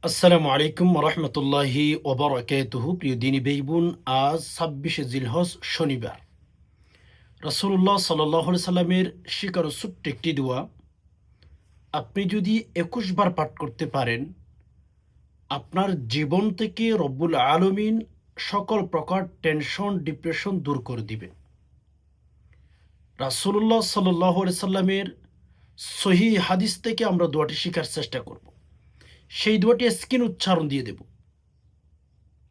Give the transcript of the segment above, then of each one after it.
আসসালামু আলাইকুম রহমতুল্লাহি ওবরাকাতুহু। প্রিয় দিনী ভাই বোন, আজ ২৬শে জিলহজ শনিবার। রাসূলুল্লাহ সাল্লাল্লাহু আলাইহি সাল্লামের শিকার ছোট্ট একটি দোয়া আপনি যদি ২১ বার পাঠ করতে পারেন, আপনার জীবন থেকে রব্বুল আলামিন সকল প্রকার টেনশন ডিপ্রেশন দূর করে দিবেন। রাসূলুল্লাহ সাল্লাল্লাহু আলাইহি সাল্লামের সহিহ হাদিস থেকে আমরা দোয়াটি শেখার চেষ্টা করব। সেই দোয়াটি স্ক্রিন উচ্চারণ দিয়ে দেব।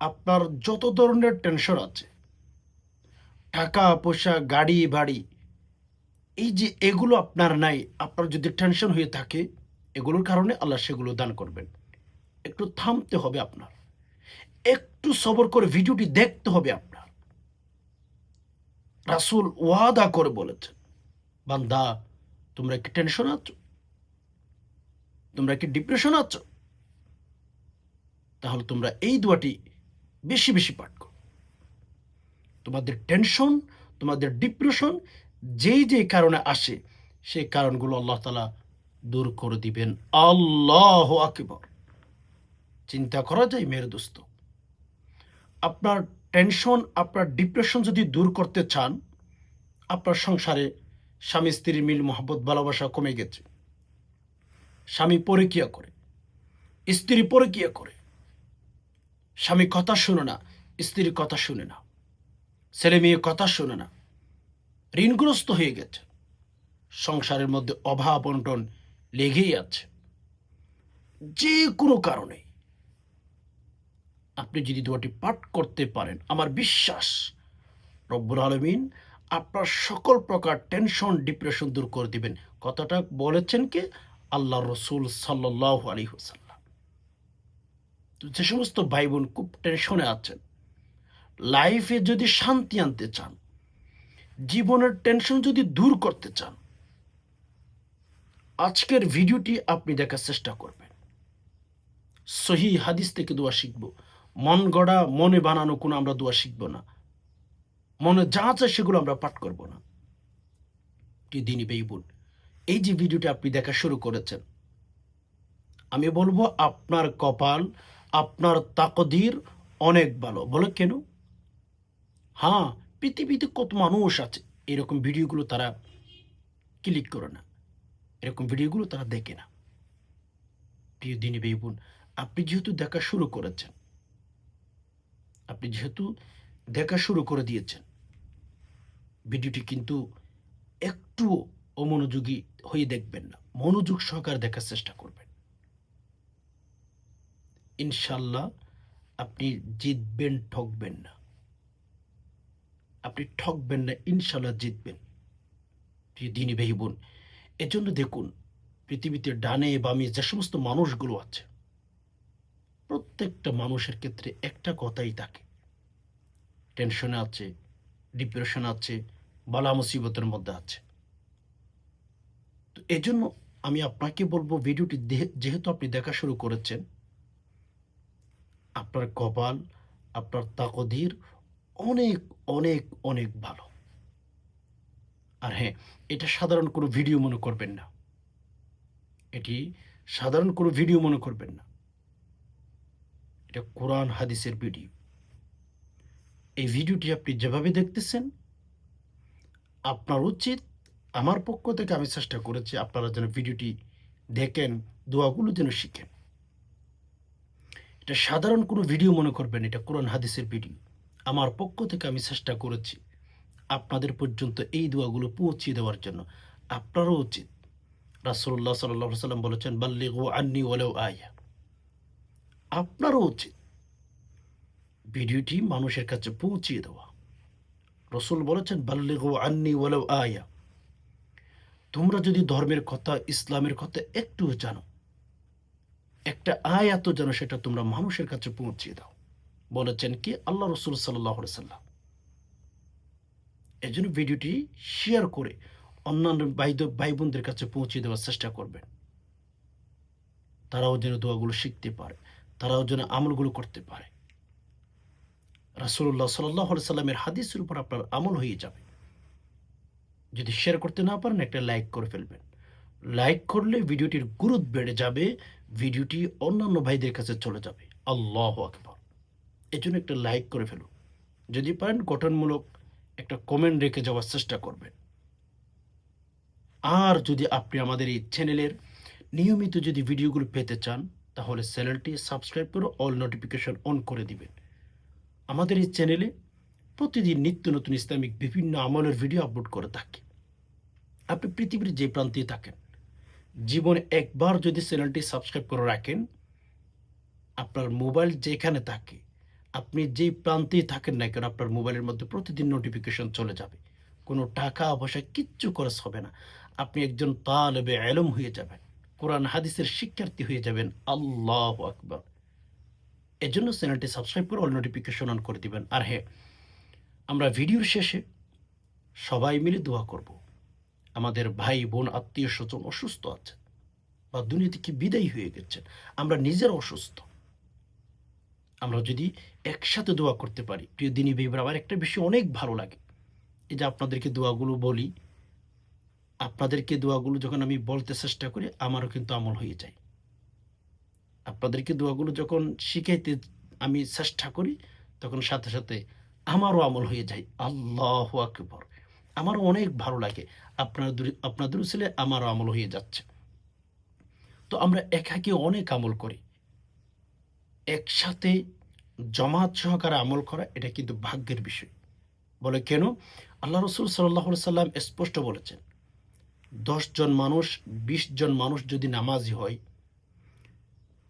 আপনার যত ধরনের টেনশন আছে, টাকা পয়সা গাড়ি বাড়ি, এই যে এগুলো আপনার নাই, আপনার যদি টেনশন হয়ে থাকে, এগুলোর কারণে আল্লাহ সেগুলো দান করবেন। একটু থামতে হবে আপনার, একটু সবর করে ভিডিওটি দেখতে হবে আপনার। রাসূল ওয়াদা করে বলেছেন, বান্দা তোমরা কি টেনশন আছো, তোমরা কি ডিপ্রেশন আছো, তাহলে তোমরা এই দোয়াটি বেশি বেশি পাঠ করো। তোমাদের টেনশন, তোমাদের ডিপ্রেশন যেই যেই কারণে আসে, সেই কারণগুলো আল্লাহ তাআলা দূর করে দিবেন। আল্লাহু আকবার। চিন্তা করা যায় মেরে দোস্ত, আপনার টেনশন, আপনার ডিপ্রেশন যদি দূর করতে চান, আপনার সংসারে স্বামী স্ত্রীর মিল মহব্বত ভালোবাসা কমে গেছে, স্বামী পরকীয়া করে, স্ত্রী পরকীয়া করে, স্বামী কথা শুনে না, স্ত্রীর কথা শুনে না, ছেলে মেয়ে কথা শুনে না, ঋণগ্রস্ত হয়ে গেছে, সংসারের মধ্যে অভাব অনটন লেগেই আছে, যে কোনো কারণে আপনি যদি দোয়াটি পাঠ করতে পারেন, আমার বিশ্বাস রব্বুল আলামিন আপনার সকল প্রকার টেনশন ডিপ্রেশন দূর করে দিবেন। কথাটা বলেছেন কে? আল্লাহ রসুল সাল্লাল্লাহু আলাইহি ওয়াসাল্লাম। তো যে সমস্ত ভাই বোন খুব টেনশনে আছেন, লাইফে যদি শান্তি আনতে চান, জীবনের টেনশন যদি দূর করতে চান, আজকের ভিডিওটি আপনি দেখার চেষ্টা করবেন। সহিহ হাদিস থেকে দোয়া শিখব। মন গড়া, মনে বানানো কোনো আমরা দোয়া শিখব না। মনে যা আছে সেগুলো আমরা পাঠ করব না। দিনী ভাই বোন, এই যে ভিডিওটি আপনি দেখা শুরু করেছেন, আমি বলবো আপনার কপাল, আপনার তাকদীর অনেক ভালো। বলে কেন? হ্যাঁ, পৃথিবীতে কত মানুষ আছে এরকম ভিডিওগুলো তারা ক্লিক করে না, এরকম ভিডিওগুলো তারা দেখে না। প্রিয় দিনী ভাই বোন, আপনি যেহেতু দেখা শুরু করেছেন, আপনি যেহেতু দেখা শুরু করে দিয়েছেন, ভিডিওটি কিন্তু একটু অমনোযোগী হয়ে দেখবেন না, মনোযোগ সহকারে দেখার চেষ্টা করবেন। ইনশাল্লাহ আপনি জিতবেন, ঠকবেন না। আপনি ঠকবেন না, ইনশাল্লাহ জিতবেন। প্রিয় দিনী ভাই বোন, এজন্য দেখুন, পৃথিবীতে ডানে বামে যে সমস্ত মানুষগুলো আছে, প্রত্যেকটা মানুষের ক্ষেত্রে একটা কথাই থাকে, টেনশনে আছে, ডিপ্রেশন আছে, বালা মুসিবতের মধ্যে আছে। তো এজন্য আমি আপনাকে বলবো, ভিডিওটি যেহেতু আপনি দেখা শুরু করেছেন, আপনার কপাল, আপনার তাকদীর অনেক অনেক অনেক ভালো। আর হ্যাঁ, এটা সাধারণ কোনো ভিডিও মনে করবেন না, এটি সাধারণ কোনো ভিডিও মনে করবেন না, এটা কোরআন হাদিসের ভিডিও। এই ভিডিওটি আপনি যেভাবে দেখতেছেন, আপনার উচিত, আমার পক্ষ থেকে আমি চেষ্টা করেছি আপনারা যেন ভিডিওটি দেখেন, দোয়াগুলো যেন শিখেন। এটা সাধারণ কোনো ভিডিও মনে করবেন, এটা কোরআন হাদিসের ভিডিও। আমার পক্ষ থেকে আমি চেষ্টা করেছি আপনাদের পর্যন্ত এই দোয়াগুলো পৌঁছিয়ে দেওয়ার জন্য। আপনারও উচিত, রাসূলুল্লাহ সাল্লাল্লাহু আলাইহি ওয়াসাল্লাম বলেছেন, বাল্লিগু আন্নি ওয়ালাউ আয়া। আপনারও উচিত ভিডিওটি মানুষের কাছে পৌঁছিয়ে দেওয়া। রসুল বলেছেন, বাল্লিগু আন্নি ওয়ালাউ আয়া। তোমরা যদি ধর্মের কথা, ইসলামের কথা একটু জানো, একটা আয়াত জানো, সেটা তোমরা মানুষের কাছে পৌঁছিয়ে দাও। বলেছেন কি? আল্লাহ রসুল সাল্লাল্লাহু আলাইহি ওয়াসাল্লাম। এই জন্য ভিডিওটি শেয়ার করে অন্যান্য ভাই বোনদের কাছে পৌঁছে দেওয়ার চেষ্টা করবেন। তারাও যেন দোয়াগুলো শিখতে পারে, তারাও যেন আমলগুলো করতে পারে। রাসূলুল্লাহ সাল্লাল্লাহু আলাইহি সাল্লামের হাদিসের উপর আপনার আমল হয়ে যাবে। যদি শেয়ার করতে না পারেন, একটা লাইক করে ফেলবেন। লাইক করলে ভিডিওটির গুরুত্ব বেড়ে যাবে, ভিডিওটি অন্যান্য ভাইদের কাছে চলে যাবে। আল্লাহু আকবার। এজন্য একটা লাইক করে ফেলুন। যদি পারেন গঠনমূলক একটা কমেন্ট রেখে যাওয়ার চেষ্টা করবেন। আর যদি আপনি আমাদের এই চ্যানেলের নিয়মিত যদি ভিডিওগুলো পেতে চান, তাহলে চ্যানেলটি সাবস্ক্রাইব করে অল নোটিফিকেশন অন করে দিবেন। আমাদের এই চ্যানেলে প্রতিদিন নিত্য নতুন ইসলামিক বিভিন্ন আমলের ভিডিও আপলোড করে থাকি। আপনি পৃথিবীর যে প্রান্তে থাকেন, জীবনে একবার যদি চ্যানেলটি সাবস্ক্রাইব করে রাখেন, আপনার মোবাইল যেখানে থাকে, আপনি যেই প্রান্তেই থাকেন না কেন, আপনার মোবাইলের মধ্যে প্রতিদিন নোটিফিকেশন চলে যাবে। কোনো টাকা পয়সা কিচ্ছু খরচ হবে না। আপনি একজন তালেবে ইলম হয়ে যাবেন। কোরআন হাদিসের শিক্ষার্থী হয়ে যাবেন। আল্লাহু আকবার। এজন্য চ্যানেলটি সাবস্ক্রাইব করে অল নোটিফিকেশন অন করে দিবেন। আর হ্যাঁ, আমরা ভিডিওর শেষে সবাই মিলে দোয়া করব। আমাদের ভাই বোন আত্মীয় স্বজন অসুস্থ আছে বা দুনিয়া থেকে বিদায়ী হয়ে গেছেন, আমরা নিজেরা অসুস্থ, আমরা যদি একসাথে দোয়া করতে পারি, প্রিয় দিনী ভাইবার, আমার একটা বিষয় অনেক ভালো লাগে। এই যে আপনাদেরকে দোয়াগুলো বলি, আপনাদেরকে দোয়াগুলো যখন আমি বলতে চেষ্টা করি, আমারও কিন্তু আমল হয়ে যায়। আপনাদেরকে দোয়াগুলো যখন শিখাইতে আমি চেষ্টা করি, তখন সাথে সাথে আমারও আমল হয়ে যায়। আল্লাহু আকবার। আমারও অনেক ভালো লাগে। আপনাদের ছেলে আমারও আমল হয়ে যাচ্ছে। তো আমরা একাকী অনেক আমল করি, একসাথে জামাত সহকারে আমল করা এটা কিন্তু ভাগ্যের বিষয়। বলে কেন? আল্লাহ রসুল সাল্লাল্লাহু আলাইহি সাল্লাম স্পষ্ট বলেছেন, ১০ জন মানুষ, ২০ জন মানুষ যদি নামাজি হয়,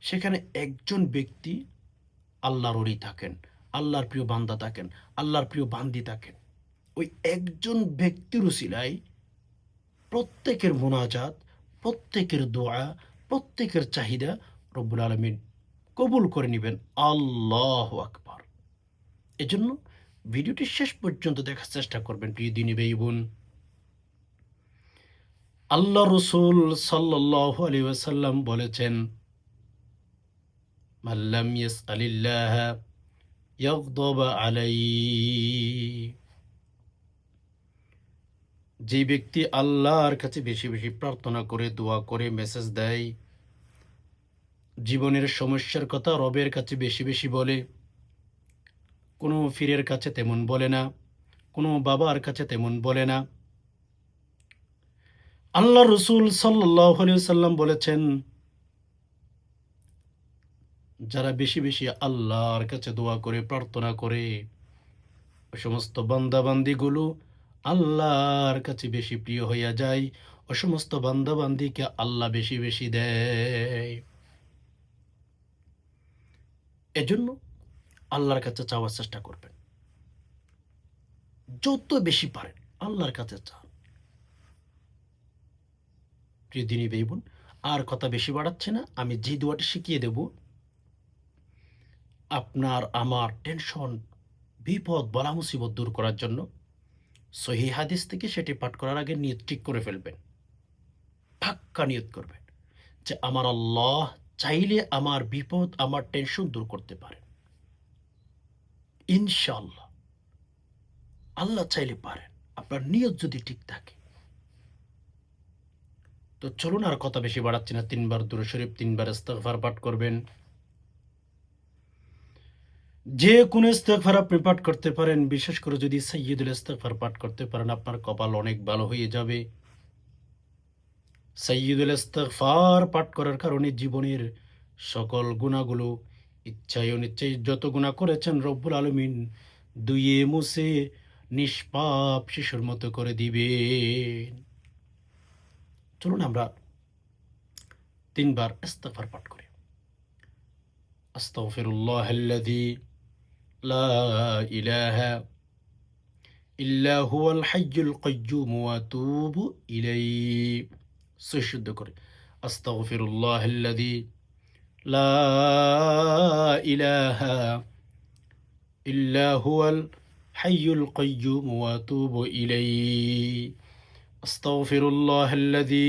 সেখানে একজন ব্যক্তি আল্লাহর ওলি থাকেন, আল্লাহর প্রিয় বান্দা থাকেন, আল্লাহর প্রিয় বান্দি থাকেন। ওই একজন ব্যক্তির উসিলায় প্রত্যেকের মোনাজাত, প্রত্যেকের দোয়া, প্রত্যেকের চাহিদা রব্বুল আলামিন কবুল করে নিবেন। আল্লাহু আকবার। এজন্য ভিডিওটি শেষ পর্যন্ত দেখার চেষ্টা করবেন, প্রিয় দিনী ভাই বোন। আল্লাহ রসুল সাল্লাল্লাহু আলাইহি ওয়াসাল্লাম বলেছেন, মাল্লাম ইয়াসআলিল্লাহ ইয়াগদাব আলাইহি। যে ব্যক্তি আল্লাহর কাছে বেশি বেশি প্রার্থনা করে, দোয়া করে, মেসেজ দেয়, জীবনের সমস্যার কথা রবের কাছে বেশি বেশি বলে, কোনো পীরের কাছে তেমন বলে না, কোনো বাবার কাছে তেমন বলে না, আল্লাহ রসুল সাল্লাল্লাহু আলাইহি ওয়াসাল্লাম বলেছেন, যারা বেশি বেশি আল্লাহর কাছে দোয়া করে, প্রার্থনা করে, ওই সমস্ত বান্দাবান্দিগুলো আল্লাহর কাছে বেশি প্রিয় হইয়া যায়। ও সমস্ত বান্দাবান্দিকে আল্লাহ বেশি বেশি দেয়। এজন্য আল্লাহর কাছে চাওয়ার চেষ্টা করবেন, যত বেশি পারেন আল্লাহর কাছে চান। প্রিয় দিনী ভাই বোন, আর কথা বেশি বাড়াচ্ছে না, আমি যে দোয়াটি শিখিয়ে দেব, আপনার আমার টেনশন, বিপদ, বলা মুসিবত দূর করার জন্য সহিহ হাদিস থেকে সেটি পাঠ করার আগে নিয়ত ঠিক করে ফেলবেন। পাক্কা নিয়ত করবেন যে আমার আল্লাহ চাইলে আমার বিপদ, আমার টেনশন দূর করতে পারেন। ইনশাআল্লাহ আল্লাহ চাইলে পারেন, আপনার নিয়ত যদি ঠিক থাকে। তো চলুন, আর কথা বেশি বাড়াচ্ছি না। ৩ বার দুরূদ শরীফ, ৩ বার ইস্তিগফার পাঠ করবেন। যে কোনো ইস্তিগফার আপনি পাঠ করতে পারেন, বিশেষ করে যদি সাইয়্যিদুল ইস্তিগফার পাঠ করতে পারেন, আপনার কপাল অনেক ভালো হয়ে যাবে। সাইয়্যিদুল ইস্তিগফার পাঠ করার কারণে জীবনের সকল গুনাহগুলো, ইচ্ছায় অনিচ্ছায় যত গুনাহ করেছেন, রব্বুল আলামিন ধুয়ে মুছে নিষ্পাপ শিশুর মতো করে দিবেন। চলুন আমরা ৩ বার ইস্তিগফার পাঠ করি। আস্তাগফিরুল্লাহাল্লাযী লা ইলাহা ইল্লা হুয়াল হাইয়্যুল কাইয়্যুম ওয়া আতুবু ইলাইহি। সহি শুদ্ধ করে আস্তাগফিরুল্লাহাল্লাযী লা ইলাহা ইল্লা হুয়াল হাইয়্যুল কাইয়্যুম ওয়া আতুবু ইলাইহি। আস্তাগফিরুল্লাহাল্লাযী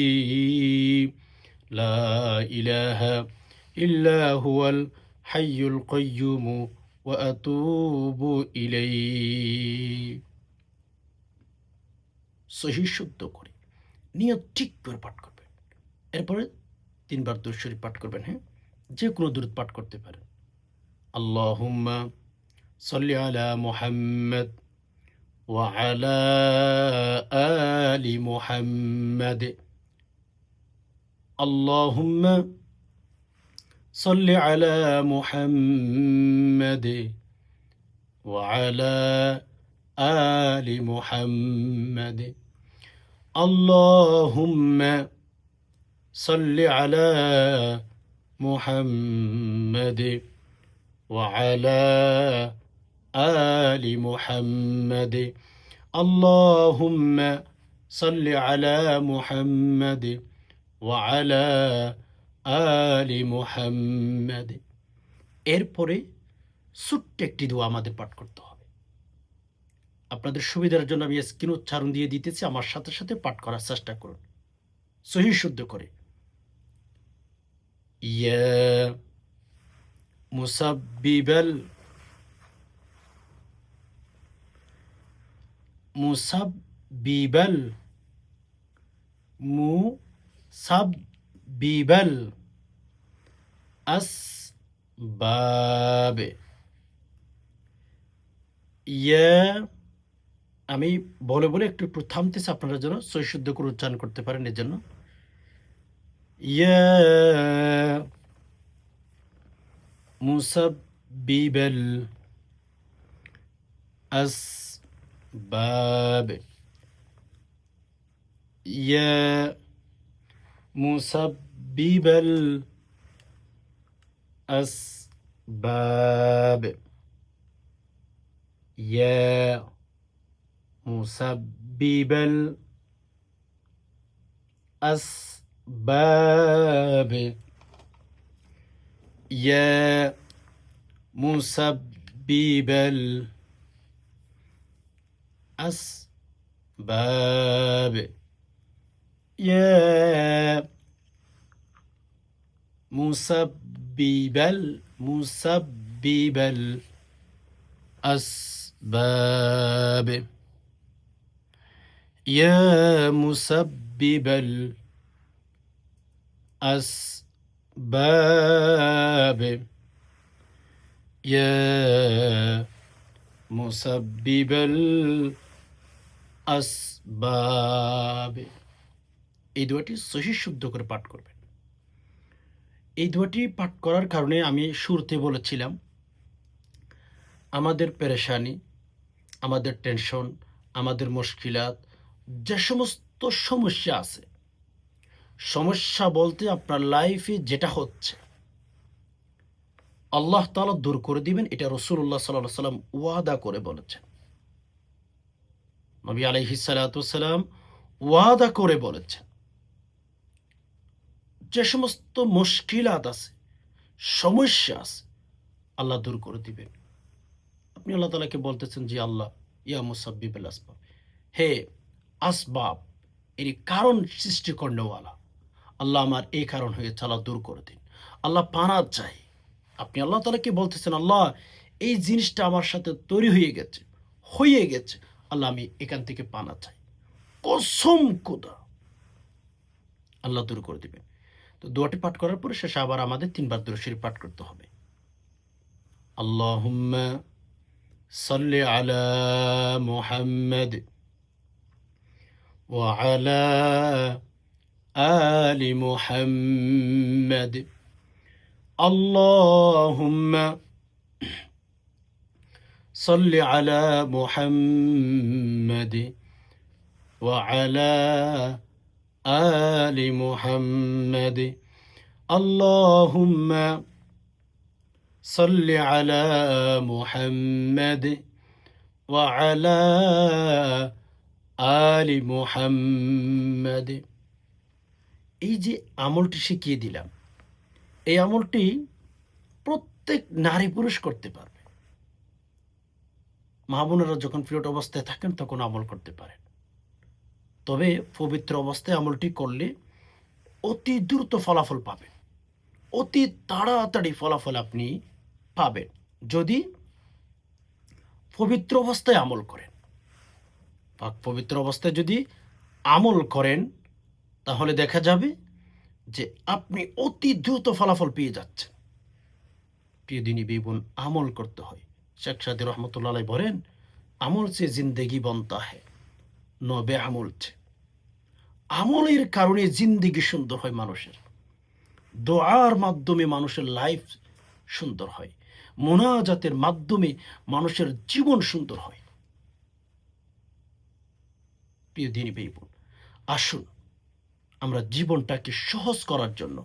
লা ইলাহা ইল্লা হুয়াল হাইয়্যুল কাইয়্যুম ওয়া আতুবু ইলাইহি। সহি শুদ্ধ করে নিয়ত ঠিক করে পাঠ করবেন। এরপরে 3 বার দুরূদ শরীফ পাঠ করবেন। হ্যাঁ, যে কোনো দুরূদ পাঠ করতে পারেন। আল্লাহুম্মা সাল্লি আলা মুহাম্মাদ ওয়া আলা আলি মুহাম্মাদ। আল্লাহুম্মা সাল্লি আলা মুহাম্মাদ ওয়া আলা আলি মুহাম্মাদ। আল্লাহুম্মা সাল্লি আলা মুহাম্মাদ ওয়া আলা আলি মুহাম্মাদ। আল্লাহুম্মা সাল্লি আলা মুহাম্মাদ ওয়া আলা আলি মুহাম্মাদ। এরপরে ছোট্ট একটি দোয়া আমাদের পাঠ করতে হবে। আপনাদের সুবিধার জন্য আমি স্ক্রিন উচ্চারণ দিয়ে দিতেছি, আমার সাথে সাথে পাঠ করার চেষ্টা করুন সহিহ শুদ্ধ করে। ইয়া মুসাব্বিবাল মুসাব্বিবাল মুসাব্বিবাল আসবাব। ইয়া, আমি বলে বলে একটু একটু থামতেছি আপনারা যেন সহিহ শুদ্ধ করে উচ্চারণ করতে পারেন। এর জন্য ইয়া মুসাব্বিবাল আসবাব। ইয়া মুসাব্বিবাল আসবাব। ইয়া মুসাব্বিবাল আসবাব। ইয়া মুসাব্বিবাল আসবাব। ইয়া মুসাব্বিবাল আসবাব। ইয়া মুসাব্বিবাল আসবাব। ইয়া মুসাব্বিবাল আসবাব। এই দোয়াটি সহিহ শুদ্ধ করে পাঠ করবেন। এই দোয়াটি পাঠ করার কারণে আমি শুরুতে বলেছিলাম, আমাদের পেরেশানি, আমাদের টেনশন, আমাদের মুশকিলাত, যে সমস্ত সমস্যা আছে, সমস্যা বলতে আপনার লাইফে যেটা হচ্ছে আল্লাহ তাআলা দূর করে দিবেন, এটা রাসূলুল্লাহ সাল্লাল্লাহু আলাইহি সাল্লাম ওয়াদা করে বলেছেন। নবী আলাইহিস সালাতু ওয়াসসালাম ওয়াদা করে বলেছেন, যে সমস্ত মুশকিলাত আছে, সমস্যা আছে, আল্লাহ দূর করে দিবেন। আপনি আল্লাহ তাআলাকে বলতেছেন, যে আল্লাহ, ইয়া মুসাব্বিবাল আসবাব, হে আসবাব, এর কারণ সৃষ্টি করনেওয়ালা আল্লাহ, আমার এই কারণ হয়েছে, আল্লাহ দূর করে দিন। আল্লাহ পানা চাই। আপনি আল্লাহ তাআলাকে বলতেছেন, আল্লাহ এই জিনিসটা আমার সাথে তৈরি হয়ে গেছে, আল্লাহ আমি এখান থেকে পানা চাই। কসম খোদা, আল্লাহ দূর করে দিবেন। তো দোয়াটি পাঠ করার পরে শেষে আবার আমাদের 3 বার দুরূদ শরীফ পাঠ করতে হবে। আল্লাহুম্মা সাল্লি আলা মুহাম্মাদ ওয়া আলা আলি মুহাম্মাদ। আল্লাহুম্মা সাল্লি আলা মুহাম্মাদ ওয়া আলা আলি মুহাম্মাদ। আল্লাহুম্মা সাল্লি আলা মুহাম্মাদ ওয়া আলা আলি মুহাম্মাদ। এই যে আমলটি শিখিয়ে দিলাম, এই আমলটি প্রত্যেক নারী পুরুষ করতে পারবে। মা বোনেরা যখন পিরিয়ড অবস্থায় থাকেন তখন আমল করতে পারেন, তবে পবিত্র অবস্থায় আমলটি করলে অতি দ্রুত ফলাফল পাবেন, অতি তাড়াতাড়ি ফলাফল আপনি পাবেন যদি পবিত্র অবস্থায় আমল করেন। পাক পবিত্র অবস্থায় যদি আমল করেন তাহলে দেখা যাবে যে আপনি অতি দ্রুত ফলাফল পেয়ে যাচ্ছেন। প্রিয় দিনী ভাই বোন, আমল করতে হয়। শেখ সাদী রহমতুল্লাহ আলাইহি বলেন, আমল সে জিন্দেগি বনতা হ্যায়, ন বেআমল সে। আমলের কারণে জিন্দেগি সুন্দর হয় মানুষের। দোয়ার মাধ্যমে মানুষের লাইফ সুন্দর হয়। মোনাজাতের মাধ্যমে মানুষের জীবন সুন্দর হয়। প্রিয় দিনী ভাই বোন, আসুন আমরা জীবনটাকে সহজ করার জন্য,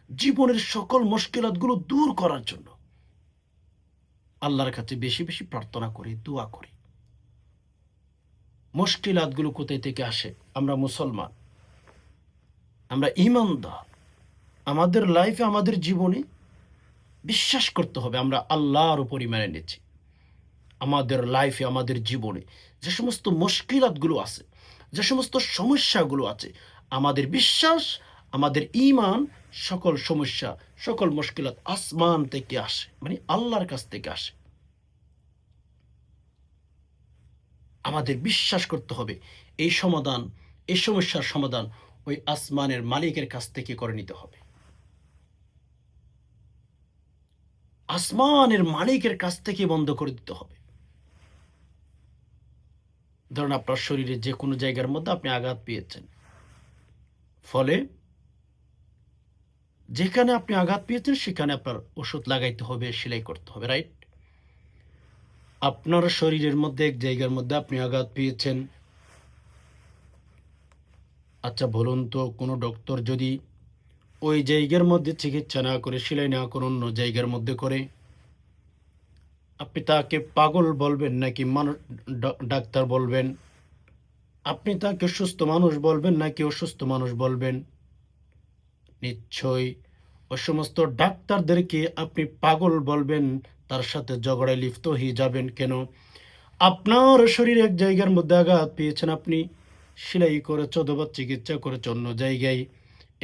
জীবনের সকল মুশকিলাতগুলো দূর করার জন্য আল্লাহর কাছে বেশি বেশি প্রার্থনা করি, দোয়া করি। মুশকিলাতগুলো কোথায় থেকে আসে? আমরা মুসলমান, আমরা ঈমানদার। আমাদের লাইফে, আমাদের জীবনে বিশ্বাস করতে হবে আমরা আল্লাহর উপর ঈমান এনেছি। আমাদের লাইফে, আমাদের জীবনে যে সমস্ত মুশকিলাতগুলো আছে, যে সমস্ত সমস্যাগুলো আছে, আমাদের বিশ্বাস, আমাদের ঈমান, সকল সমস্যা, সকল মুশকিলাত আসমান থেকে আসে, মানে আল্লাহর কাছ থেকে আসে। আমাদের বিশ্বাস করতে হবে এই সমাধান, এই সমস্যার সমাধান ওই আসমানের মালিকের কাছ থেকে করে নিতে হবে। আসমানের মালিকের কাছ থেকে বন্ধ করে দিতে হবে। ধরুন আপনার শরীরে যে কোনো জায়গার মধ্যে আপনি আঘাত পেয়েছেন, ফলে যেখানে আপনি আঘাত পেয়েছেন সেখানে আপনার ওষুধ লাগাইতে হবে, সেলাই করতে হবে, রাইট? আপনার শরীরের মধ্যে এক জায়গার মধ্যে আপনি আঘাত পেয়েছেন। আচ্ছা বলুন তো, কোনো ডক্টর যদি ওই জায়গার মধ্যে চিকিৎসা না করে, সেলাই না করে অন্য জায়গার মধ্যে করে, আপনি তাকে পাগল বলবেন নাকি মানুষ ডাক্তার বলবেন? আপনি তাকে সুস্থ মানুষ বলবেন নাকি অসুস্থ মানুষ বলবেন? নিশ্চয়ই ওই সমস্ত ডাক্তারদেরকে আপনি পাগল বলবেন, তার সাথে ঝগড়ায় লিপ্ত হয়ে যাবেন। কেন? আপনার শরীরে এক জায়গার মধ্যে আঘাত পেয়েছেন, আপনি সেলাই করেছে অথবা চিকিৎসা করেছে অন্য জায়গায়,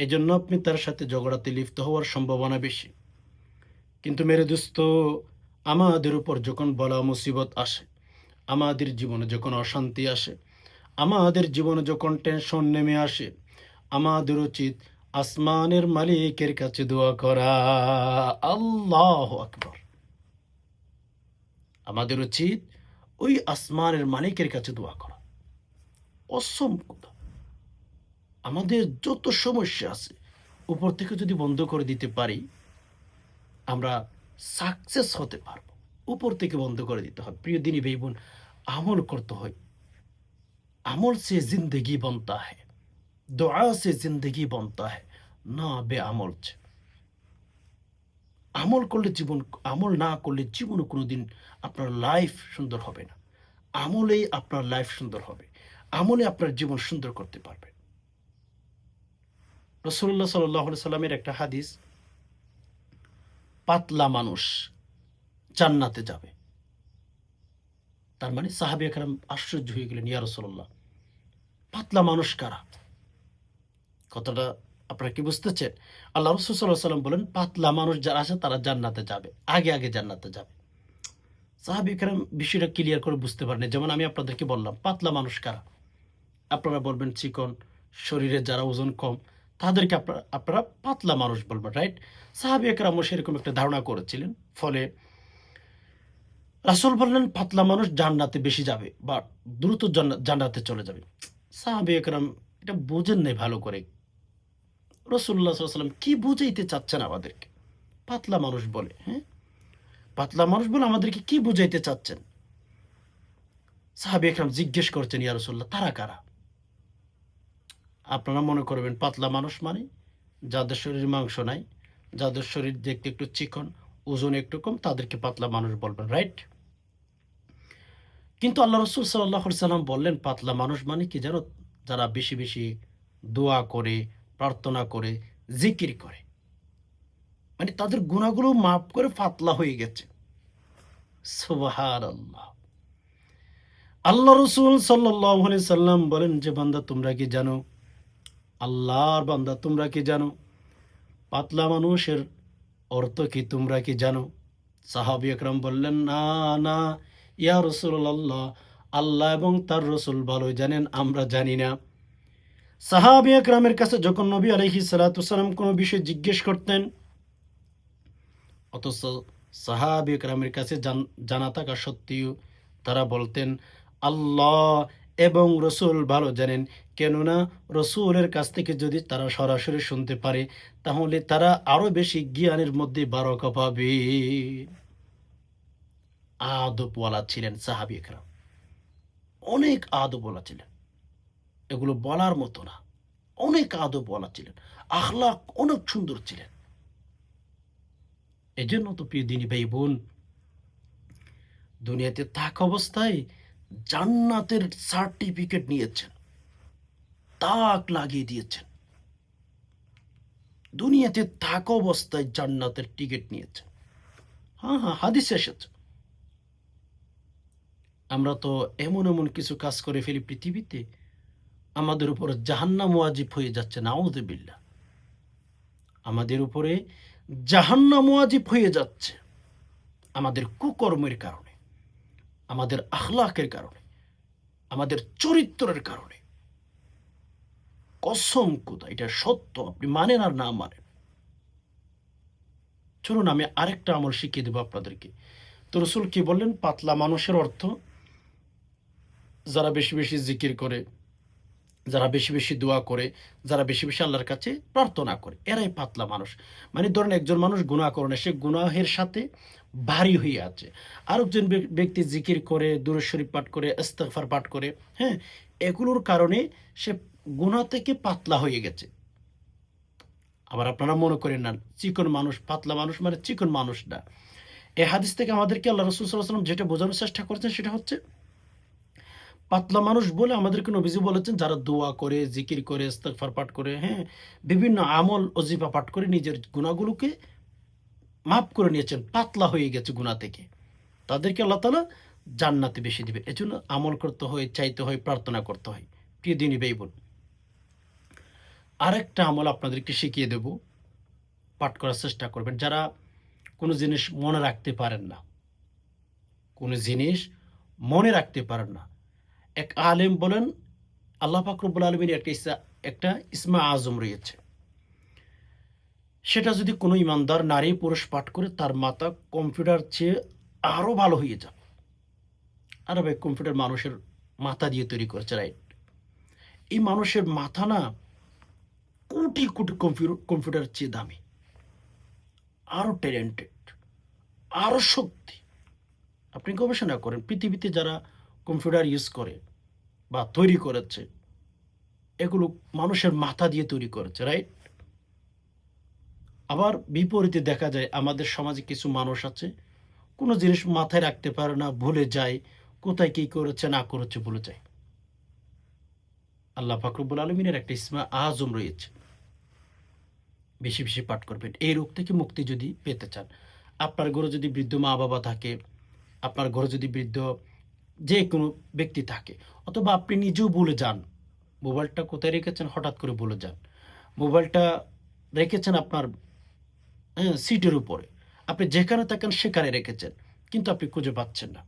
এজন্য আপনি তার সাথে ঝগড়াতে লিপ্ত হওয়ার সম্ভাবনা বেশি। কিন্তু মেরে দোস্ত, আমাদের উপর যখন বলা মুসিবত আসে, আমাদের জীবনে যখন অশান্তি আসে, আমাদের জীবনে যখন টেনশন নেমে আসে, আমাদের উচিত আসমানের মালিকের কাছে দোয়া করা। আল্লাহু আকবার। আমাদের উচিত ওই আসমানের মালিকের কাছে দোয়া করা। অসম কথা। আমাদের যত সমস্যা আছে উপর থেকে যদি বন্ধ করে দিতে পারি, আমরা সাকসেস হতে পারবো। উপর থেকে বন্ধ করে দিতে হবে। প্রিয় দিনী ভাই বোন, আমল করতে হয়। আমল সে জিন্দগি बनता है, दुआ से जिंदगी बनता है, না বেআমল से। আমল করলে জীবন, আমল না করলে জীবনে কোনোদিন আপনার লাইফ সুন্দর হবে না। আমলেই আপনার লাইফ সুন্দর হবে। আমলে আপনার জীবন সুন্দর করতে পারবেন। রাসূলুল্লাহ সাল্লাল্লাহু আলাইহি সাল্লামের একটা হাদিস, পাতলা মানুষ জান্নাতে যাবে। তার মানে সাহাবায়ে কেরাম আশ্চর্য হয়ে গেলেন, ইয়া রাসূলুল্লাহ, পাতলা মানুষ কারা? কথাটা আপনারা কি বুঝতেছেন? আল্লাহ রাসূল সাল্লাল্লাহু আলাইহি ওয়াসাল্লাম বলেন, পাতলা মানুষ যারা আছে তারা জান্নাতে যাবে, আগে আগে জান্নাতে যাবে। সাহাবায়ে কেরাম বিষয়টা ক্লিয়ার করে বুঝতে পারেননি। যেমন আমি আপনাদেরকে বললাম, পাতলা মানুষ কারা? আপনারা বলবেন চিকন, শরীরে যারা ওজন কম, তাদেরকে আপনারা আপনারা পাতলা মানুষ বলবেন, রাইট? সাহাবায়ে কেরামও সেরকম একটা ধারণা করেছিলেন। ফলে রাসূল বললেন, পাতলা মানুষ জান্নাতে বেশি যাবে বা দ্রুত জান্নাতে চলে যাবে। সাহাবায়ে কেরাম এটা বোঝেন নাই ভালো করে। রাসূলুল্লাহ সাল্লাল্লাহু আলাইহি ওয়াসাল্লাম কি বুঝাইতে চাচ্ছেন আমাদেরকে? পাতলা মানুষ বলে, হ্যাঁ? পাতলা মানুষ বলে আমাদেরকে কি বুঝাইতে চাচ্ছেন? সাহাবায়ে কেরাম জিজ্ঞেস করছেন, ইয়া রাসূলুল্লাহ, তারা কারা? আপনারা মনে করবেন পাতলা মানুষ মানে যাদের শরীরে মাংস নাই, যাদের শরীর দেখতে একটু চিকন, ওজন একটু কম, তাদেরকে পাতলা মানুষ বলবেন, রাইট? কিন্তু আল্লাহ রাসূল সাল্লাল্লাহু আলাইহি সাল্লাম বললেন, পাতলা মানুষ মানে কি জানো? যারা বেশি বেশি দোয়া করে, প্রার্থনা করে, জিকির করে। মানে তাদের গুনাহগুলো মাফ করে পাতলা হয়ে গেছে। সুবহানাল্লাহ। আল্লাহ রাসূল সাল্লাল্লাহু আলাইহি সাল্লাম বলেন যে, বান্দা তোমরা কি জানো? আল্লাহর বান্দা তোমরা কি জানো? পাতলা মানুষের অর্থ কি তোমরা কি জানো? সাহাবী একরাম বললেন, না না ইয়া রাসূলুল্লাহ, আল্লাহ এবং তার রাসূল ভালোই জানেন, আমরা জানি না। সাহাবী একরামের কাছে যখন নবী আলাইহিস সালাতু ওয়াসসালাম কোনো বিষয় জিজ্ঞেস করতেন, অথচ সাহাবী একরামের কাছে জানা থাকা সত্ত্বেও তারা বলতেন আল্লাহ এবং রসুল ভালো জানেন। কেননা রসুলের কাছ থেকে যদি তারা সরাসরি শুনতে পারে তাহলে তারা আরো বেশি জ্ঞানের মধ্যে বারকা পাবে। আদবওয়ালা ছিলেন সাহাবী একরাম, অনেক আদবওয়ালা ছিলেন, এগুলো বলার মতো না। অনেক আদবওয়ালা ছিলেন, আখলাক অনেক সুন্দর ছিলেন। এজন্য তো প্রিয় দিনী ভাই বোন, দুনিয়াতে থাকা অবস্থায় জান্নাতের সার্টিফিকেট নিয়েছেন, তাক লাগিয়ে দিয়েছেন। দুনিয়াতে থাকা অবস্থায় জান্নাতের টিকিট নিয়েছেন। হ্যাঁ হ্যাঁ, হাদিসে এসেছে। আমরা তো এমন এমন কিছু কাজ করে ফেলি পৃথিবীতে, আমাদের উপর জাহান্নাম ওয়াজিব হয়ে যাচ্ছে, নাউযুবিল্লাহ। আমাদের উপরে জাহান্নাম ওয়াজিব হয়ে যাচ্ছে আমাদের কুকর্মের কারণে, আমাদের আখলাকের কারণে, আমাদের চরিত্রের কারণে। কসম খোদা, এটা সত্য, আপনি মানেন আর না মানেন। চলুন আমি আরেকটা আমল শিখিয়ে দেবো আপনাদেরকে। তো রসুল কি বললেন? পাতলা মানুষের অর্থ যারা বেশি বেশি জিকির করে, যারা বেশি বেশি দোয়া করে, যারা বেশি বেশি আল্লাহর কাছে প্রার্থনা করে, এরাই পাতলা মানুষ। মানে ধরেন একজন মানুষ গুনাহ করে না, সে গুনাহের সাথে ভারী হয়ে আছে। আরেকজন ব্যক্তি জিকির করে, দুরূদ শরীফ পাঠ করে, ইস্তিগফার পাঠ করে, হ্যাঁ, এগুলোর কারণে সে গুনাহ থেকে পাতলা হয়ে গেছে। আবার আপনারা মনে করেন না চিকন মানুষ, পাতলা মানুষ মানে চিকন মানুষ না। এই হাদিস থেকে আমাদেরকে আল্লাহ রাসূল সাল্লাল্লাহু আলাইহি ওয়াসাল্লাম যেটা বোঝানোর চেষ্টা করেছেন সেটা হচ্ছে, পাতলা মানুষ বলে আমাদেরকে নবীজি বলেছেন যারা দোয়া করে, জিকির করে, ইস্তিগফার পাঠ করে, হ্যাঁ, বিভিন্ন আমল ওজিফা পাঠ করে নিজের গুনাহগুলোকে মাফ করে নিয়েছেন, পাতলা হয়ে গেছে গুনাহ থেকে, তাদেরকে আল্লাহ তাআলা জান্নাতে বেশি দিবে। এজন্য আমল করতে হয়, চাইতে হয়, প্রার্থনা করতে হয়। প্রিয় দিনী ভাই বোন, আরেকটা আমল আপনাদেরকে শিখিয়ে দেব, পাঠ করার চেষ্টা করবেন। যারা কোনো জিনিস মনে রাখতে পারেন না, কোনো জিনিস মনে রাখতে পারেন না, এক আলেম বলেন আল্লাহ পাক রব্বুল আলামিনের একটা ইসমা আজম রয়েছে, সেটা যদি কোনো ইমানদার নারী পুরুষ পাঠ করে তার মাথা কম্পিউটার চেয়ে আরো ভালো হয়ে যাবে। আরে ভাই, কম্পিউটার মানুষের মাথা দিয়ে তৈরি করেছে, রাইট? এই মানুষের মাথা না কোটি কোটি কম্পিউটার চেয়ে দামি, আরো ট্যালেন্টেড, আরো শক্তি। আপনি গবেষণা করেন পৃথিবীতে যারা কম্পিউটার ইউজ করে বা তৈরি করেছে, এগুলো মানুষের মাথা দিয়ে তৈরি করেছে, রাইট? আবার বিপরীতে দেখা যায় আমাদের সমাজে কিছু মানুষ আছে, কোনো জিনিস মাথায় রাখতে পারে না, ভুলে যায়, কোথায় কি করেছে না করেছে ভুলে যায়। আল্লাহ পাক রব্বুল আলামিনের একটা ইসমা আজম রয়েছে, বেশি বেশি পাঠ করবেন এই রোগ থেকে মুক্তি যদি পেতে চান। আপনার ঘরে যদি বৃদ্ধ মা বাবা থাকে, আপনার ঘরে যদি বৃদ্ধ যে কোনো ব্যক্তি থাকে, অথবা আপনি নিজেও ভুলে যান, মোবাইলটা কোথায় রেখেছেন হঠাৎ করে ভুলে যান, মোবাইলটা রেখেছেন আপনার সিটের উপরে, আপনি যেখানে থাকেন সেখানে রেখেছেন, কিন্তু আপনি খুঁজে পাচ্ছেন না।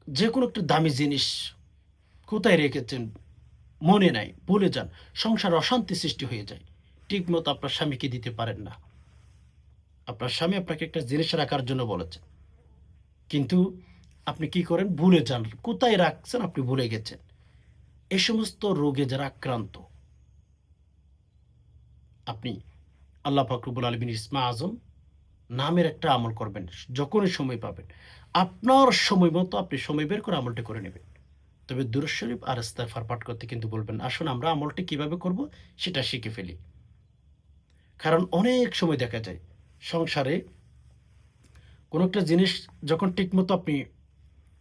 যে কোনো একটা দামি জিনিস কোথায় রেখেছেন মনে নাই, ভুলে যান, সংসার অশান্তি সৃষ্টি হয়ে যায়। ঠিক মতো আপনার স্বামীকে দিতে পারেন না। আপনার স্বামী আপনাকে একটা জিনিস রাখার জন্য বলেছেন, কিন্তু আপনি কি করেন? ভুলে যান, কোথায় রাখছেন আপনি ভুলে গেছেন। এই সমস্ত রোগে যারা আক্রান্ত, আপনি আল্লাহ পাক রব্বুল আলামিনের ইসমা আজম নামের একটা আমল করবেন, যখনই সময় পাবেন আপনার সময় মতো আপনি সময় বের করে আমলটি করে নেবেন। তবে দুরূদ শরীফ আর ইস্তিগফার পাঠ করতে কিন্তু বলবেন না। আসুন আমরা আমলটি কিভাবে করব সেটা শিখে ফেলি। কারণ অনেক সময় দেখা যায় সংসারে কোনো একটা জিনিস যখন ঠিকমতো আপনি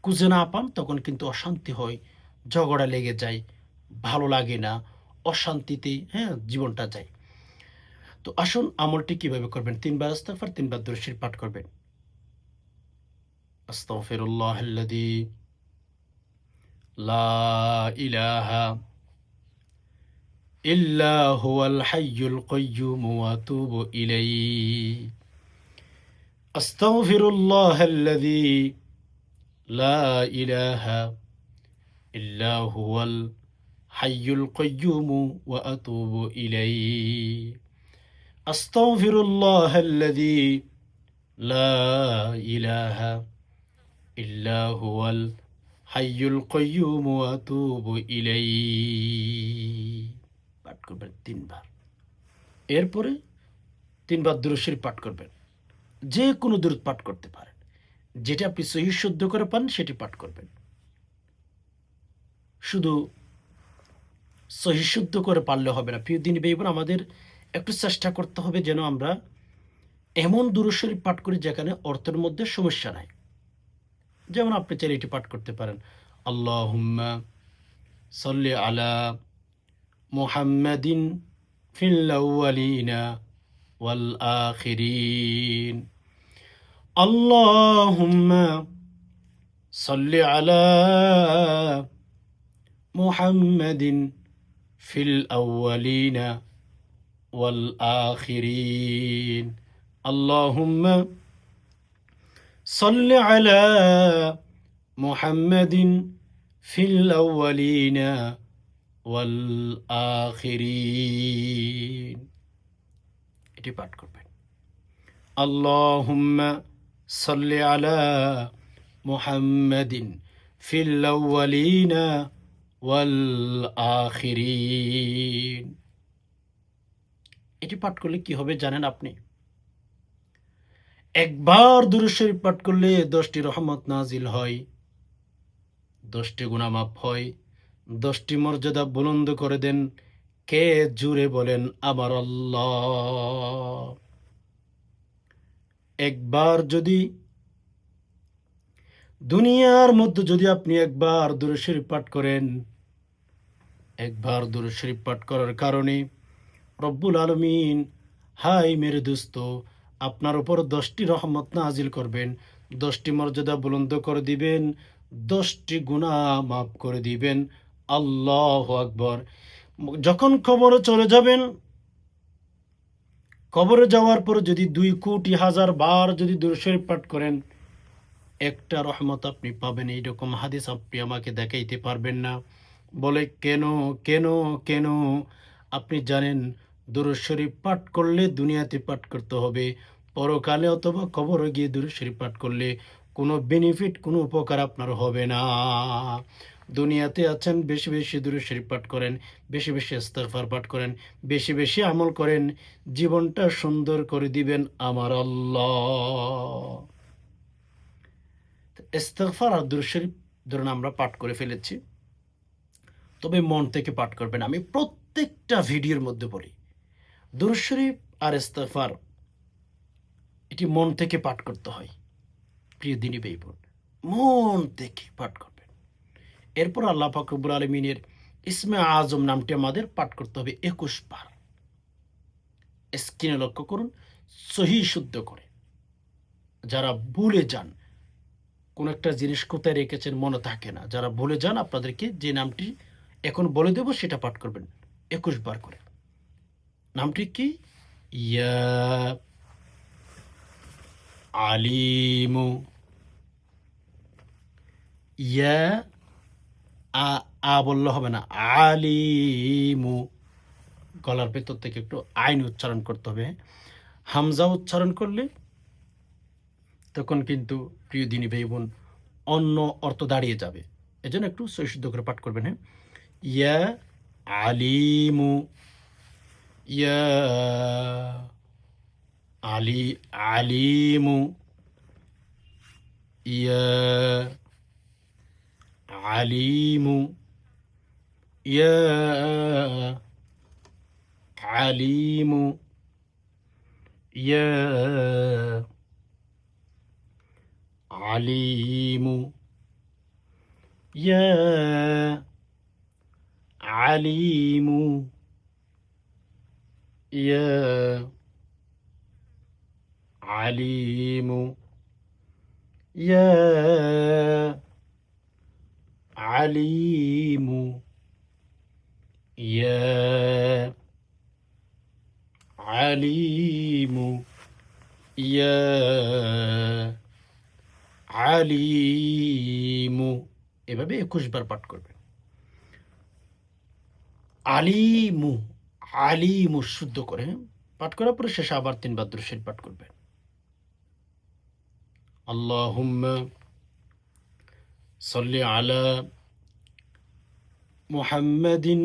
খুঁজে না পান তখন কিন্তু অশান্তি হয়, ঝগড়া লেগে যায়, ভালো লাগে না, অশান্তিতে, হ্যাঁ, জীবনটা যায়। তো আসুন আমলটি কিভাবে করবেন। ৩ বার ইস্তিগফার, ৩ বার দুরূদ শরীফ পাঠ করবেন। আস্তাগফিরুল্লাহাল্লাযী লা ইলাহা ইল্লা হুয়াল হাইয়ুল কাইয়্যুম ওয়া আতুবু ইলাইহি। আস্তাগফিরুল্লাহাল্লাযী লা ইলাহা ইল্লা হুয়াল হাইয়ুল কাইয়্যুমু ওয়া আতুবু ইলাইহি আস্তাগফিরুল্লাহাল্লাযী লা ইলাহা ইল্লা হুয়াল হাইয়ুল কাইয়্যুমু ওয়া আতুবু ইলাইহি পাঠ করবেন 3 বার। এরপরে 3 বার দুরূদ শরীফ পাঠ করবেন। যে কোনো দুরূদ পাঠ করতে পারেন। যেটা আপনি সহিহ শুদ্ধ করে পান সেটি পাঠ করবেন। শুধু সহিহ শুদ্ধ করে পারলে হবে না। প্রিয় দ্বীনি ভাই বোন, আমাদের একটু চেষ্টা করতে হবে যেন আমরা এমন দুরূদ শরীফ পাঠ করি যেখানে অর্থের মধ্যে সমস্যা নাই। যেমন আপনি চাইলে এটি পাঠ করতে পারেন। আল্লাহুম্মা সাল্লি আলা মুহাম্মাদিন ফিল আউয়ালিনা ওয়াল আখিরিন। আল্লাহুম্মা সাল্লি আলা মুহাম্মাদিন ফিল আউয়ালিনা ওয়াল আখিরিন। আল্লাহুম্মা সাল্লি আলা মুহাম্মাদিন ফিল আউয়ালিনা ওয়াল আখিরিন। এটি পাঠ করবেন। আল্লাহুম্মা সাল্লি আলা মুহাম্মাদিন ফিল আউয়ালিনা ওয়াল আখিরিন। এটি পাঠ করলে কি হবে জানেন আপনি? একবার দুরূদ শরীফ পাঠ করলে 10টি রহমত নাজিল হয়, 10টি গুনাহ মাফ হয়, 10টি মর্যাদা বুলন্দ করে দেন। কে জুড়ে বলেন আমার আল্লাহ। একবার যদি দুনিয়ার মধ্যে যদি আপনি একবার দুরূদ শরীফ পাঠ করেন, একবার দুরূদ শরীফ পাঠ করার কারণে রব্বুল আলামিন, হাই মেরে দোস্ত, আপনার উপর 10টি রহমত নাজিল করবেন, 10টি মর্যাদা বুলন্দ করে দিবেন, 10টি গুনাহ মাফ করে দিবেন। আল্লাহু আকবার। যখন কবরে চলে যাবেন, কবরে যাওয়ার পর যদি 2 কোটি হাজার বার যদি দুরূদ শরীফ পাঠ করেন, একটা রহমত আপনি পাবেন। এইরকম হাদিস আপনি আমাকে দেখাইতে পারবেন না। বলে কেন, কেন, কেন? আপনি জানেন দুরূদ শরীফ পাঠ করলে দুনিয়াতে পাঠ করতে হবে, পরকালে অথবা কবরে গিয়ে দুরূদ শরীফ পাঠ করলে কোনো বেনিফিট, কোনো উপকার আপনার হবে না। দুনিয়াতে আছেন, বেশি বেশি দুরূদ শরীফ পাঠ করেন, বেশি বেশি ইস্তিগফার পাঠ করেন, বেশি বেশি আমল করেন, জীবনটা সুন্দর করে দিবেন আমার আল্লাহ। ইস্তিগফার আর দুরূদ শরীফ ধরুন আমরা পাঠ করে ফেলেছি, তবে মন থেকে পাঠ করবেন। আমি প্রত্যেকটা ভিডিওর মধ্যে বলি, দুরূদ শরীফ আর ইস্তিগফার এটি মন থেকে পাঠ করতে হয়। প্রিয় দ্বীনি ভাই বোন, মন থেকে পাঠ করবেন। এরপর আল্লাহ পাক রব্বুল আলামিনের ইসমে আজম নামটি আমাদের পাঠ করতে হবে 21 বার। স্ক্রিনে লক্ষ্য করুন, সহিহ শুদ্ধ করে। যারা ভুলে যান, কোন একটা জিনিস কোথায় রেখেছেন মনে থাকে না, যারা ভুলে যান, আপনাদেরকে যে নামটি এখন বলে দেব সেটা পাঠ করবেন 21 বার করে। নামটি কি? ইয়া আলিমু। ইয়া আ আ বললে হবে না, আলিমু। গলার ভেতর থেকে একটু আইন উচ্চারণ করতে হবে। হামজা উচ্চারণ করলে তখন কিন্তু প্রিয় দ্বীনি ভাই বোন অন্য অর্থ দাঁড়িয়ে যাবে। এজন্য একটু সহিহ শুদ্ধ করে পাঠ করবেন। হ্যাঁ, ইয়া আলিমু, ইয়া আলিমু, ইয়া আলিমু, ইয়া আলিমু, ইয়া আলিমু, ইয়া আলিমু, ইয়া আলিমু, ইয়া আলিমু, ইয়া আলিমু, ইয়া আলিমু। এভাবে 21 বার পাঠ করবেন। আলিমু, আলিমু শুদ্ধ করে পাঠ করার পরে শেষে আবার 3 বার দুরূদ শরীফ পাঠ করবেন। আল্লাহুম্মা সাল্লি আলা মুহাম্মাদিন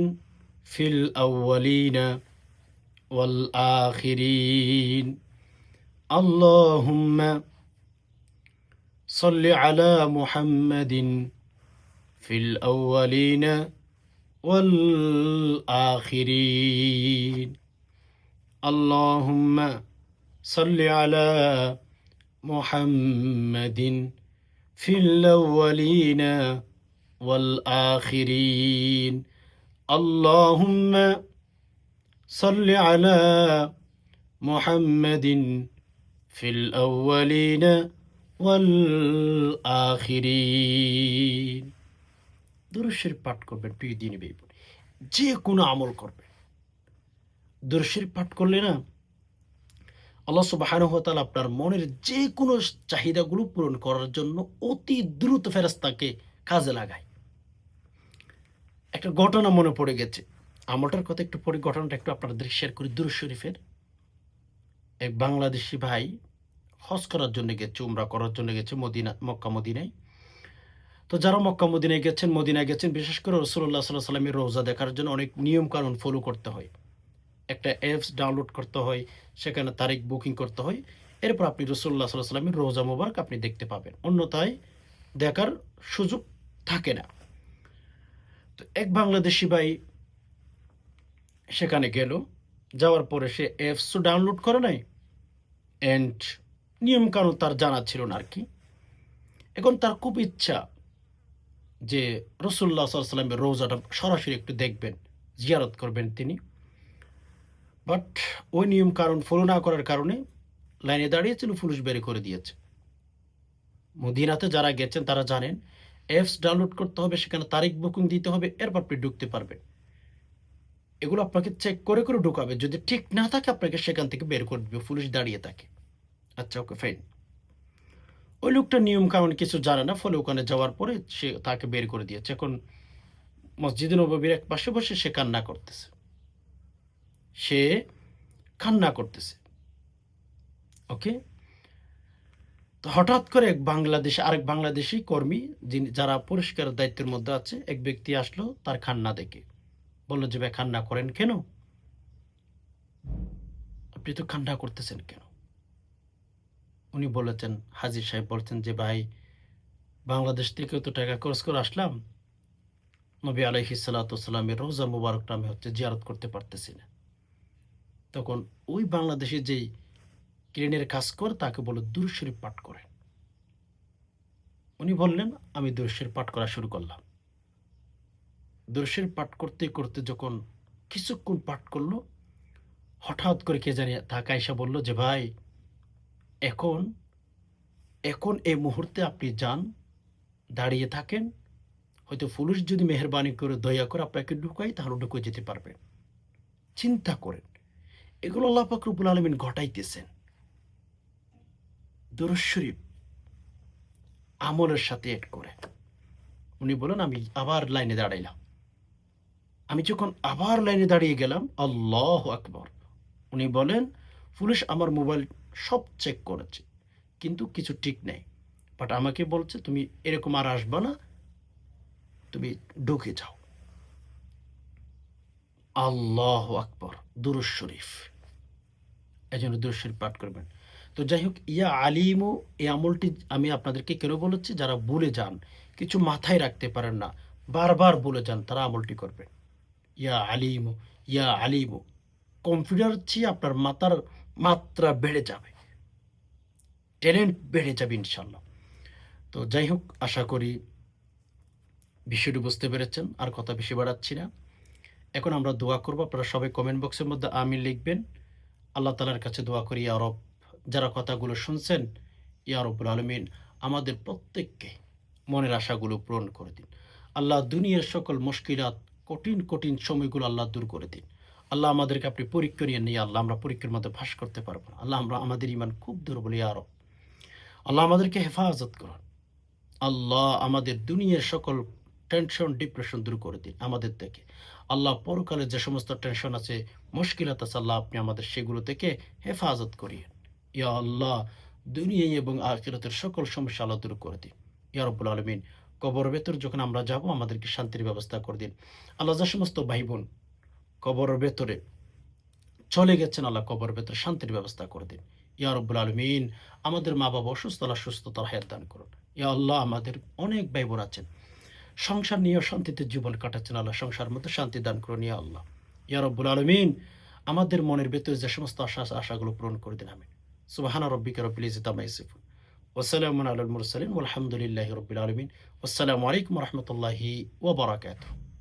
ফিল আউয়ালিনা ওয়াল আখিরিন। আল্লাহুম্মা সাল্লি আলা মুহাম্মাদিন ফিল আউয়ালিনা ওয়াল আখিরিন। আল্লাহুম্মা সাল্লি আলা মুহাম্মাদিন ফিল আউয়ালিনা ওয়াল আখিরিন। আল্লাহুম্মা সাল্লি আলা মুহাম্মাদিন ফিল আউয়ালিনা ওয়াল আখিরিন। দুরূদ শরীফ পাঠ করবেন প্রিয় দিনী ভাই বোন। যে কোনো আমল করবেন, দুরূদ শরীফ পাঠ করলে না আল্লাহ সুবহানাহু ওয়া তাআলা আপনার মনের যে কোনো চাহিদাগুলো পূরণ করার জন্য অতি দ্রুত ফেরেশতাকে কাজে লাগায়। একটা ঘটনা মনে পড়ে গেছে। আমলটার কথা একটু পরে, ঘটনাটা একটু আপনাদের শেয়ার করি। দুরূদ শরীফের এক বাংলাদেশি ভাই হজ করার জন্য গেছে, উমরা করার জন্য গেছে মক্কা মদিনায়। তো যারা মক্কা মদিনায় গেছেন, মদিনায় গেছেন, বিশেষ করে রাসূলুল্লাহ সাল্লাল্লাহু আলাইহি ওয়াসাল্লামের রওজা দেখার জন্য অনেক নিয়ম কানুন ফলো করতে হয়। একটা অ্যাপস ডাউনলোড করতে হয়, সেখানে তারিখ বুকিং করতে হয়। এরপর আপনি রাসূলুল্লাহ সাল্লাল্লাহু আলাইহি ওয়াসাল্লামের রওজা মোবারক আপনি দেখতে পাবেন, অন্যথায় দেখার সুযোগ থাকে না। তো এক বাংলাদেশি ভাই সেখানে গেল, যাওয়ার পরে সে অ্যাপসও ডাউনলোড করে নাই, অ্যান্ড নিয়ম কানুন তার জানা ছিল না আর কি। এখন তার খুব ইচ্ছা যে রাসূলুল্লাহ সাল্লাল্লাহু আলাইহি ওয়াসাল্লামের রওজাটা সরাসরি একটু দেখবেন, জিয়ারত করবেন তিনি। বাট ওই নিয়ম কানুন ফলো না করার কারণে লাইনে দাঁড়িয়েছিল, পুলিশ বের করে দিয়েছে। মদিনাতে যারা গেছেন তারা জানেন, অ্যাপস ডাউনলোড করতে হবে, সেখানে তারিখ বুকিং দিতে হবে, এরপর আপনি ঢুকতে পারবেন। এগুলো আপনাকে চেক করে করে ঢুকাবে, যদি ঠিক না থাকে আপনাকে সেখান থেকে বের করে দিবে, পুলিশ দাঁড়িয়ে থাকে। আচ্ছা, ওকে, ফাইন। ওই লোকটা নিয়ম কানুন কিছু জানে না, ফলে ওখানে যাওয়ার পরে সে তাকে বের করে দিয়েছে। এখন মসজিদে নববীর এক পাশে বসে সে কান্না করতেছে, সে কান্না করতেছে। ওকে, তো হঠাৎ করে আরেক বাংলাদেশি কর্মী, যারা পরিষ্কারের দায়িত্বের মধ্যে আছে, এক ব্যক্তি আসলো তার কান্না দেখে। বললো যে, ভাই কান্না করেন কেন? আপনি তো কান্না করতেছেন কেন? উনি বলেছেন, হাজী সাহেব বলছেন যে, ভাই বাংলাদেশ থেকে তো টাকা খরচ করে আসলাম, নবী আলাইহিস সালাতু ওয়াস সালামের রওজা মুবারকটা আমি জিয়ারত করতে পারতেছি না। তখন ওই বাংলাদেশে যেই ক্লিনের কাজ করে তাকে বলে দুরূদ শরীফ পাঠ করেন। উনি বললেন, আমি দুরূদ শরীফ পাঠ করা শুরু করলাম। দুরূদ শরীফ পাঠ করতে করতে যখন কিছুক্ষণ পাঠ করলো, হঠাৎ করে কে জানি তাকে আইসা বলল যে, ভাই এখন এখন এই মুহূর্তে আপনি যান, দাঁড়িয়ে থাকেন, হয়তো পুলিশ যদি মেহেরবানি করে দয়া করে আপনাকে ঢুকায় তাহলে ঢুকে যেতে পারবেন। চিন্তা করেন, এগুলো আল্লাহ পাক রব্বুল আলামিন ঘটাইতেছেন। দুরূদ শরীফ আমলের সাথে এড করে। উনি বলেন, আমি আবার লাইনে দাঁড়াইলাম। আমি যখন আবার লাইনে দাঁড়িয়ে গেলাম, আল্লাহু আকবার। উনি বলেন, পুলিশ আমার মোবাইল সব চেক করেছে, কিন্তু কিছু ঠিক নেই। বাট আমাকে বলছে, তুমি এরকম আর আসবা না, তুমি ঢুকে যাও। আল্লাহু আকবার। দুরূদ শরীফ, এই জন্য দুরূদ শরীফ পাঠ করবেন। তো যাই হোক, ইয়া আলিমু, এই আমলটি আমি আপনাদেরকে কেন বলেছি, যারা ভুলে যান, কিছু মাথায় রাখতে পারেন না, বারবার ভুলে যান, তারা আমলটি করবেন। ইয়া আলিমু, ইয়া আলিমু। কম্পিউটার চেয়ে আপনার মাথার মাত্রা বেড়ে যাবে, ট্যালেন্ট বেড়ে যাবে ইনশাল্লাহ। তো যাই হোক, আশা করি বিষয়টি বুঝতে পেরেছেন, আর কথা বেশি বাড়াচ্ছি না। এখন আমরা দোয়া করব, আপনারা সবাই কমেন্ট বক্সের মধ্যে আমিন লিখবেন। আল্লাহ তাআলার কাছে দোয়া করি, ইয়া রব, যারা কথাগুলো শুনছেন, ইয়া রব্বুল আলামিন আমাদের প্রত্যেককে মনের আশাগুলো পূরণ করে দিন। আল্লাহ দুনিয়ার সকল মুশকিলাত, কঠিন কঠিন সময়গুলো আল্লাহ দূর করে দিন। আল্লাহ আমাদেরকে আপনি পরীক্ষা নিয়ে নিয়ে, আল্লাহ আমরা পরীক্ষার মধ্যে ভাস করতে পারবো না। আল্লাহ আমাদের ইমান খুব দুর্বল, ইয়া রব। আল্লাহ আমাদেরকে হেফাজত করুন। আল্লাহ আমাদের দুনিয়ার সকল টেনশন ডিপ্রেশন দূর করে দিন আমাদের থেকে। আল্লাহ পরকালে যে সমস্ত টেনশন আছে, মুশকিলাত আছে আল্লাহ আপনি আমাদের সেগুলো থেকে হেফাজত করিয়েন। ইয়া আল্লাহ দুনিয়ায় এবং আখিরাতের সকল সমস্যা আল্লাহ দূর করে দিন। ইয়া রাব্বুল আলামিন কবরের ভেতর যখন আমরা যাব আমাদেরকে শান্তির ব্যবস্থা করে দিন। আল্লাহ যে সমস্ত ভাই-বোন কবরের ভেতরে চলে গেছেন আল্লাহ কবরের ভেতরে শান্তির ব্যবস্থা করে দিন। ইয়া রাব্বুল আলামিন আমাদের মা-বাবা অসুস্থ আল্লাহ সুস্থতার হায়াত দান করুন। ইয়া আল্লাহ আমাদের অনেক ভাই-বোন আছেন সংসার নিয়েও শান্তিতে জীবন কাটাচ্ছেন আল্লাহ সংসারের মধ্যে শান্তি দান করুন ইয়া আল্লাহ। ইয়া রাব্বুল আলামিন আমাদের মনের ভেতরে যে সমস্ত আশা আছে আশাগুলো পূরণ করে দিন আমিন। সুবহানা রাব্বিকা রাব্বিল ইজ্জাতি আম্মা ইয়াসিফুন। ওয়া সালামুন আলাল মুরসালিন ওয়ালহামদুলিল্লাহি রাব্বিল আলামিন। ওয়াসসালামু আলাইকুম ওয়া রাহমাতুল্লাহি ওয়া বারাকাতুহু।